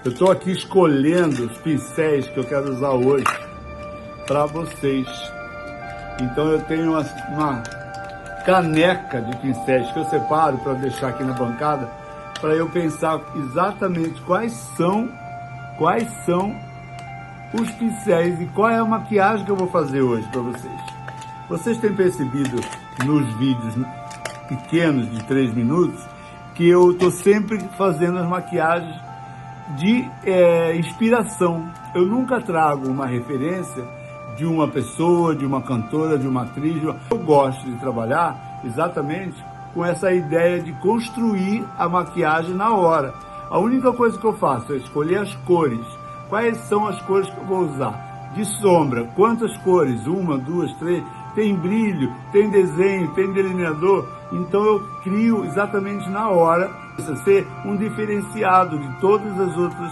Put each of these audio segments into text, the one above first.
Eu estou aqui escolhendo os pincéis que eu quero usar hoje para vocês. Então eu tenho uma caneca de pincéis que eu separo para deixar aqui na bancada, para eu pensar exatamente quais são os pincéis e qual é a maquiagem que eu vou fazer hoje para vocês. Vocês têm percebido nos vídeos pequenos de 3 minutos que eu estou sempre fazendo as maquiagens de inspiração. Eu nunca trago uma referência de uma pessoa, de uma cantora, de uma atriz. Eu gosto de trabalhar exatamente com essa ideia de construir a maquiagem na hora. A única coisa que eu faço é escolher as cores. Quais são as cores que eu vou usar? De sombra, quantas cores? 1, 2, 3. Tem brilho, tem desenho, tem delineador. Então eu crio exatamente na hora, para ser um diferenciado de todos os outros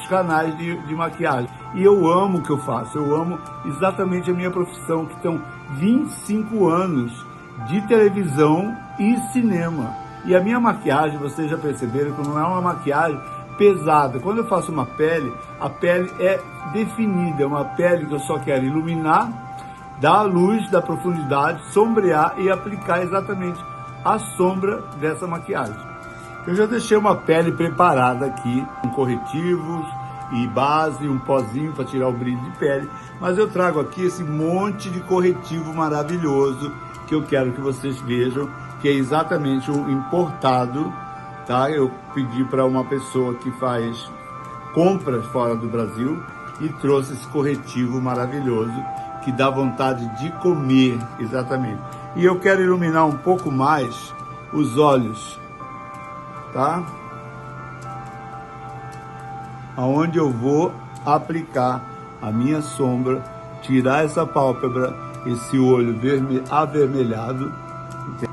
canais de maquiagem. E eu amo o que eu faço, eu amo exatamente a minha profissão, que estão 25 anos de televisão e cinema. E a minha maquiagem, vocês já perceberam que não é uma maquiagem pesada. Quando eu faço uma pele, a pele é definida, é uma pele que eu só quero iluminar, dar a luz, da profundidade, sombrear e aplicar exatamente a sombra dessa maquiagem. Eu já deixei uma pele preparada aqui, com corretivos e base, um pozinho para tirar o brilho de pele, mas eu trago aqui esse monte de corretivo maravilhoso que eu quero que vocês vejam, que é exatamente um importado, tá? Eu pedi para uma pessoa que faz compras fora do Brasil e trouxe esse corretivo maravilhoso que dá vontade de comer, exatamente. E eu quero iluminar um pouco mais os olhos, tá? Aonde eu vou aplicar a minha sombra, tirar essa pálpebra, esse olho avermelhado,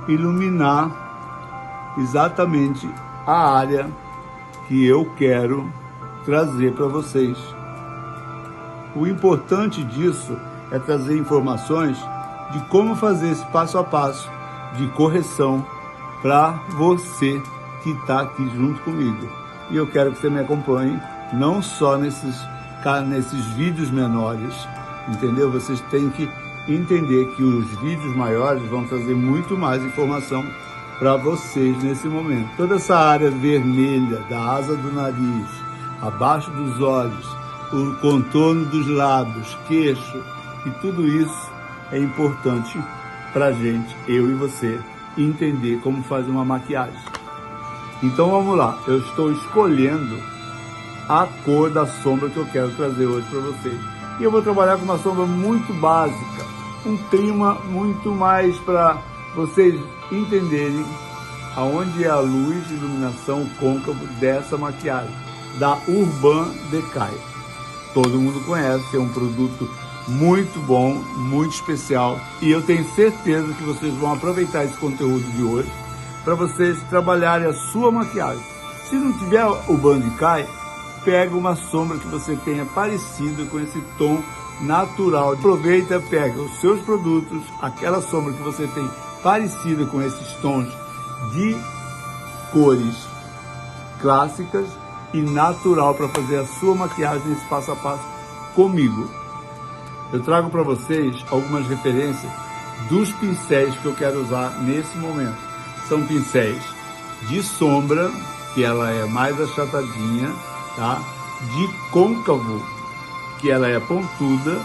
iluminar exatamente a área que eu quero trazer para vocês. O importante disso é trazer informações de como fazer esse passo a passo de correção para você que está aqui junto comigo. E eu quero que você me acompanhe, não só nesses vídeos menores, entendeu? Vocês têm que entender que os vídeos maiores vão trazer muito mais informação para vocês nesse momento. Toda essa área vermelha da asa do nariz, abaixo dos olhos, o contorno dos lábios, queixo, e tudo isso é importante pra gente, eu e você, entender como fazer uma maquiagem. Então vamos lá, eu estou escolhendo a cor da sombra que eu quero trazer hoje para vocês. E eu vou trabalhar com uma sombra muito básica, um clima muito mais para vocês entenderem aonde é a luz de iluminação côncavo dessa maquiagem, da Urban Decay. Todo mundo conhece, é um produto muito bom, muito especial, e eu tenho certeza que vocês vão aproveitar esse conteúdo de hoje para vocês trabalharem a sua maquiagem. Se não tiver o Urban Decay, pega uma sombra que você tenha parecida com esse tom natural. Aproveita, pega os seus produtos, aquela sombra que você tem parecida com esses tons de cores clássicas e natural para fazer a sua maquiagem nesse passo a passo comigo. Eu trago para vocês algumas referências dos pincéis que eu quero usar nesse momento. São pincéis de sombra, que ela é mais achatadinha, tá? De côncavo, que ela é pontuda,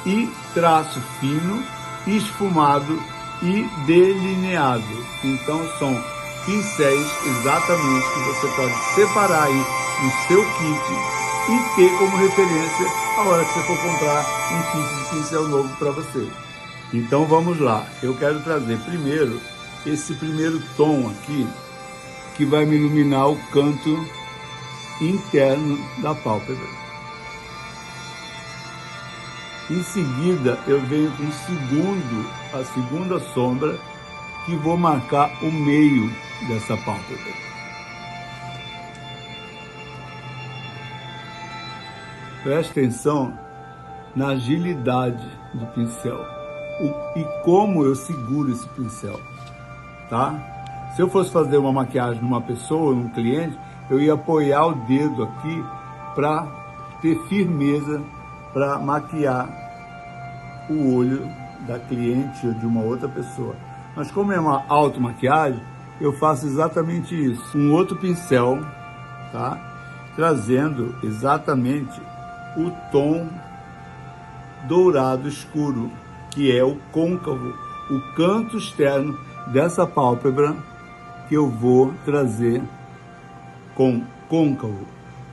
e traço fino, esfumado e delineado. Então são pincéis exatamente que você pode separar aí no seu kit e ter como referência a hora que você for comprar um kit de pincel novo para você. Então vamos lá, eu quero trazer primeiro esse primeiro tom aqui, que vai me iluminar o canto interno da pálpebra. Em seguida eu venho com a segunda sombra, que vou marcar o meio dessa pálpebra. Preste atenção na agilidade do pincel e como eu seguro esse pincel, tá? Se eu fosse fazer uma maquiagem numa pessoa, num cliente, eu ia apoiar o dedo aqui para ter firmeza para maquiar o olho da cliente ou de uma outra pessoa. Mas como é uma automaquiagem, eu faço exatamente isso. Um outro pincel, tá? Trazendo exatamente o tom dourado escuro, que é o côncavo, o canto externo dessa pálpebra que eu vou trazer com côncavo.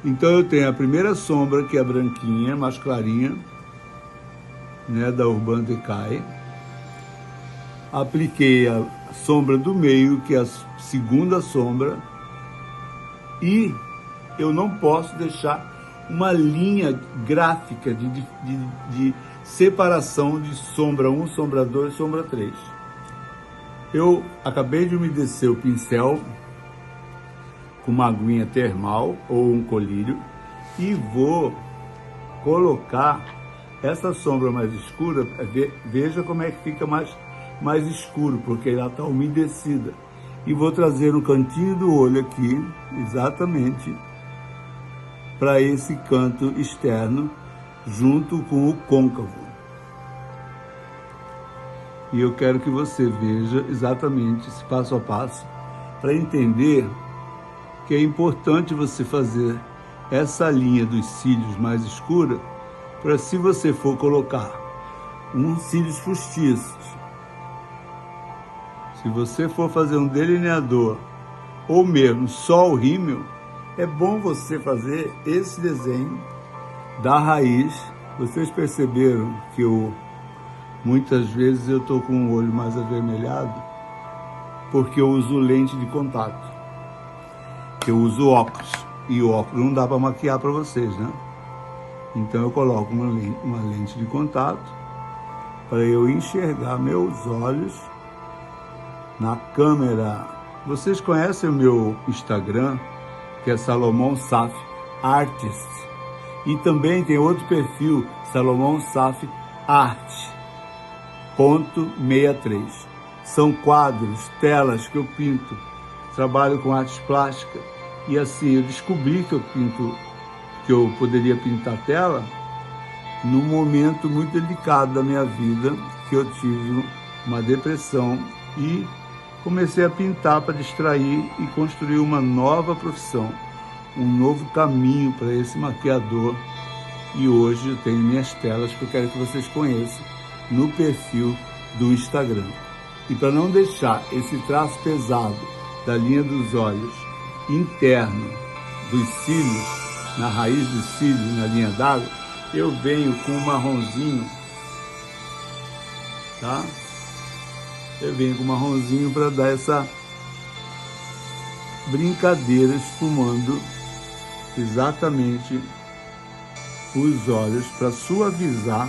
Então eu tenho a primeira sombra, que é a branquinha, mais clarinha, né, da Urban Decay. Apliquei a sombra do meio, que é a segunda sombra, e eu não posso deixar uma linha gráfica de separação de sombra 1, sombra 2, sombra 3. Eu acabei de umedecer o pincel com uma aguinha termal ou um colírio e vou colocar essa sombra mais escura. Veja como é que fica mais escuro, porque ela está umedecida. E vou trazer no cantinho do olho aqui, exatamente para esse canto externo, junto com o côncavo. E eu quero que você veja exatamente esse passo a passo, para entender que é importante você fazer essa linha dos cílios mais escura, para se você for colocar uns cílios postiços, se você for fazer um delineador, ou mesmo só o rímel, é bom você fazer esse desenho da raiz. Vocês perceberam que muitas vezes eu estou com o olho mais avermelhado porque eu uso lente de contato. Eu uso óculos, e o óculos não dá para maquiar para vocês, né? Então eu coloco uma lente de contato para eu enxergar meus olhos na câmera. Vocês conhecem o meu Instagram, que é Salomão Saf Artist, e também tem outro perfil, Salomão Saf Art .63. São quadros, telas que eu pinto, trabalho com artes plásticas, e assim eu descobri que eu poderia pintar tela num momento muito delicado da minha vida, que eu tive uma depressão e comecei a pintar para distrair e construir uma nova profissão, um novo caminho para esse maquiador. E hoje eu tenho minhas telas que eu quero que vocês conheçam no perfil do Instagram. E para não deixar esse traço pesado da linha dos olhos interno dos cílios, na raiz dos cílios, na linha d'água, eu venho com um marronzinho, tá? Eu venho com um marronzinho para dar essa brincadeira, esfumando exatamente os olhos, para suavizar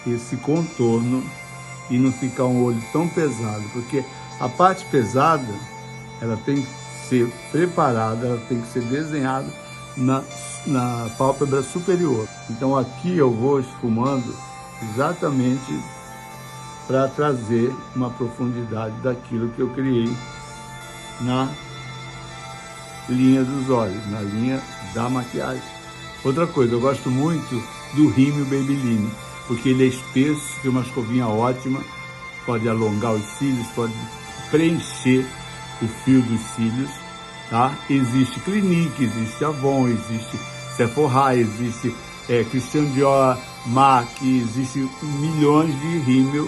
esse contorno e não ficar um olho tão pesado, porque a parte pesada, ela tem que ser preparada, ela tem que ser desenhada na pálpebra superior. Então aqui eu vou esfumando exatamente para trazer uma profundidade daquilo que eu criei na linha dos olhos, na linha da maquiagem. Outra coisa, eu gosto muito do rímel Babyliss, porque ele é espesso, tem uma escovinha ótima, pode alongar os cílios, pode preencher o fio dos cílios, tá? Existe Clinique, existe Avon, existe Sephora, existe Christian Dior, MAC, existe milhões de rímel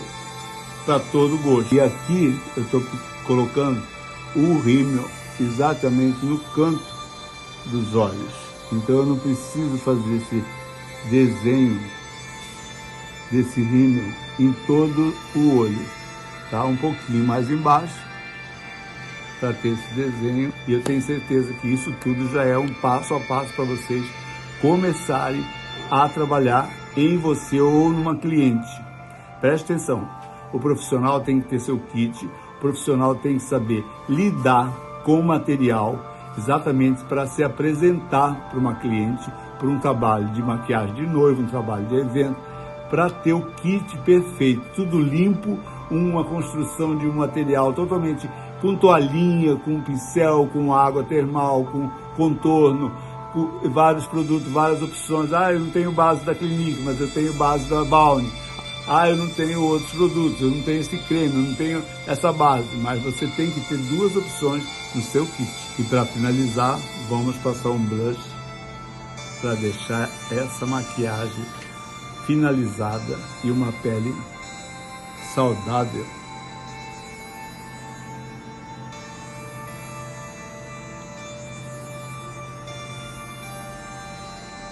para todo gosto. E aqui eu estou colocando o rímel exatamente no canto dos olhos. Então eu não preciso fazer esse desenho desse rímel em todo o olho, tá? Um pouquinho mais embaixo para ter esse desenho. E eu tenho certeza que isso tudo já é um passo a passo para vocês começarem a trabalhar em você ou numa cliente. Preste atenção, o profissional tem que ter seu kit, o profissional tem que saber lidar com o material, exatamente para se apresentar para uma cliente, para um trabalho de maquiagem de noivo, um trabalho de evento, para ter o kit perfeito, tudo limpo, uma construção de um material totalmente com toalhinha, com pincel, com água termal, com contorno, vários produtos, várias opções. Ah, eu não tenho base da Clinique, mas eu tenho base da Balm. Ah, eu não tenho outros produtos, eu não tenho esse creme, eu não tenho essa base. Mas você tem que ter duas opções no seu kit. E para finalizar, vamos passar um blush para deixar essa maquiagem finalizada e uma pele saudável.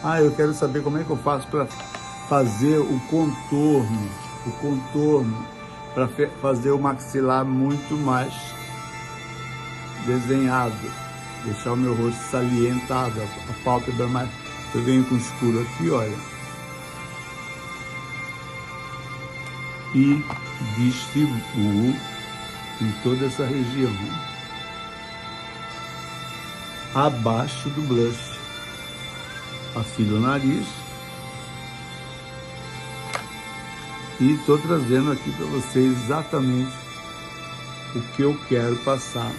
Ah, eu quero saber como é que eu faço para fazer o contorno, para fazer o maxilar muito mais desenhado, deixar o meu rosto salientado, a pálpebra mais... Eu venho com escuro aqui, olha, e distribuo em toda essa região, abaixo do blush. Afino o nariz e estou trazendo aqui para vocês exatamente o que eu quero passar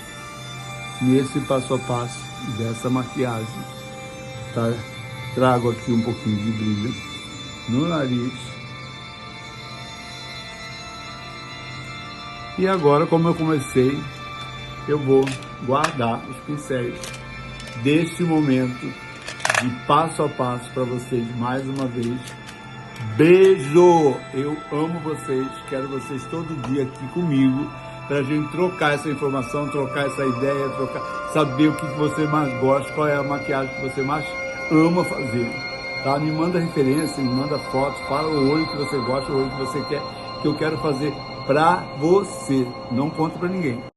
nesse passo a passo dessa maquiagem, tá? Trago aqui um pouquinho de brilho no nariz e agora, como eu comecei, eu vou guardar os pincéis deste momento de passo a passo para vocês mais uma vez. Beijo! Eu amo vocês, quero vocês todo dia aqui comigo para a gente trocar essa informação, trocar essa ideia, saber o que você mais gosta, qual é a maquiagem que você mais ama fazer, tá? Me manda referência, me manda foto, fala o olho que você gosta, o olho que você quer, que eu quero fazer para você, não conta para ninguém.